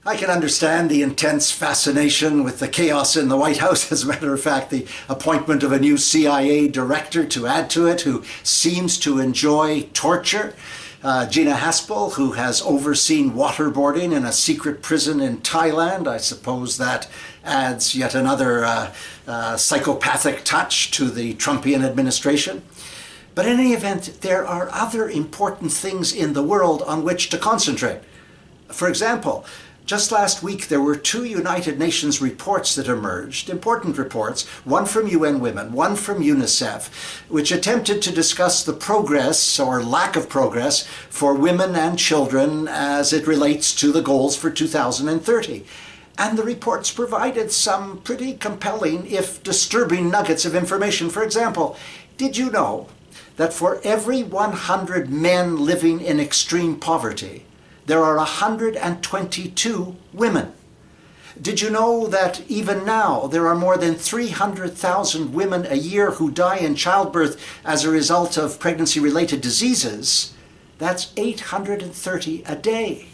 I can understand the intense fascination with the chaos in the White House. As a matter of fact, the appointment of a new CIA director to add to it, who seems to enjoy torture. Gina Haspel, who has overseen waterboarding in a secret prison in Thailand. I suppose that adds yet another psychopathic touch to the Trumpian administration. But in any event, there are other important things in the world on which to concentrate. For example, just last week there were two United Nations reports that emerged, important reports, one from UN Women, one from UNICEF, which attempted to discuss the progress or lack of progress for women and children as it relates to the goals for 2030. And the reports provided some pretty compelling, if disturbing, nuggets of information. For example, did you know that for every 100 men living in extreme poverty, there are 122 women? Did you know that even now there are more than 300,000 women a year who die in childbirth as a result of pregnancy-related diseases? That's 830 a day.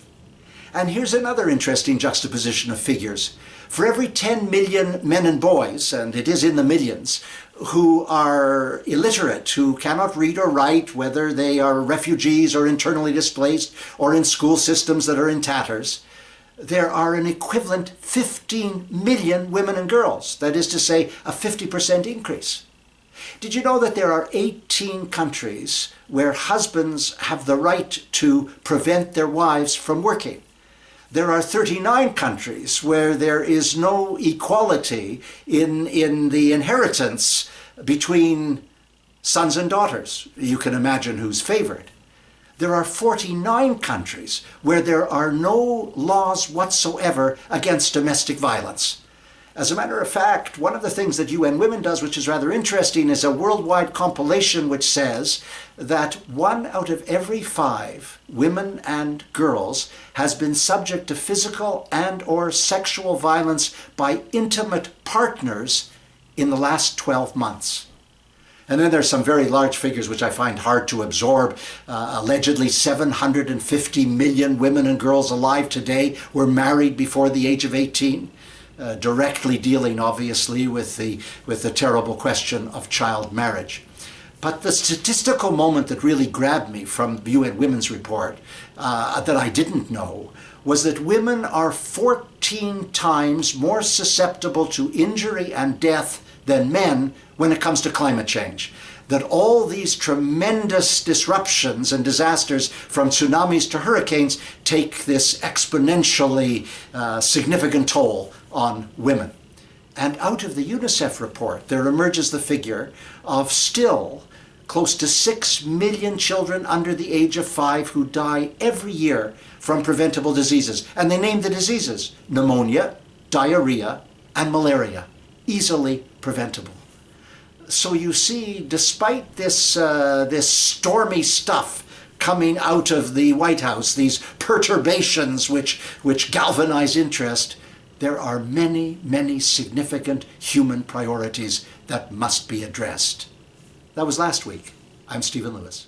And here's another interesting juxtaposition of figures. For every 10 million men and boys, and it is in the millions, who are illiterate, who cannot read or write, whether they are refugees or internally displaced or in school systems that are in tatters, there are an equivalent 15 million women and girls. That is to say, a 50% increase. Did you know that there are 18 countries where husbands have the right to prevent their wives from working? There are 39 countries where there is no equality in the inheritance between sons and daughters. You can imagine who's favored. There are 49 countries where there are no laws whatsoever against domestic violence. As a matter of fact, one of the things that UN Women does, which is rather interesting, is a worldwide compilation which says that 1 out of every 5 women and girls has been subject to physical and/or sexual violence by intimate partners in the last 12 months. And then there's some very large figures which I find hard to absorb. Allegedly 750 million women and girls alive today were married before the age of 18. Directly dealing, obviously, with the terrible question of child marriage. But the statistical moment that really grabbed me from UN Women's report that I didn't know was that women are 14 times more susceptible to injury and death than men when it comes to climate change. That all these tremendous disruptions and disasters, from tsunamis to hurricanes, take this exponentially significant toll on women. And out of the UNICEF report, there emerges the figure of still close to 6 million children under the age of 5 who die every year from preventable diseases. And they name the diseases: pneumonia, diarrhea, and malaria. Easily preventable. So you see, despite this stormy stuff coming out of the White House, these perturbations which galvanize interest, there are many, many significant human priorities that must be addressed. That was last week. I'm Stephen Lewis.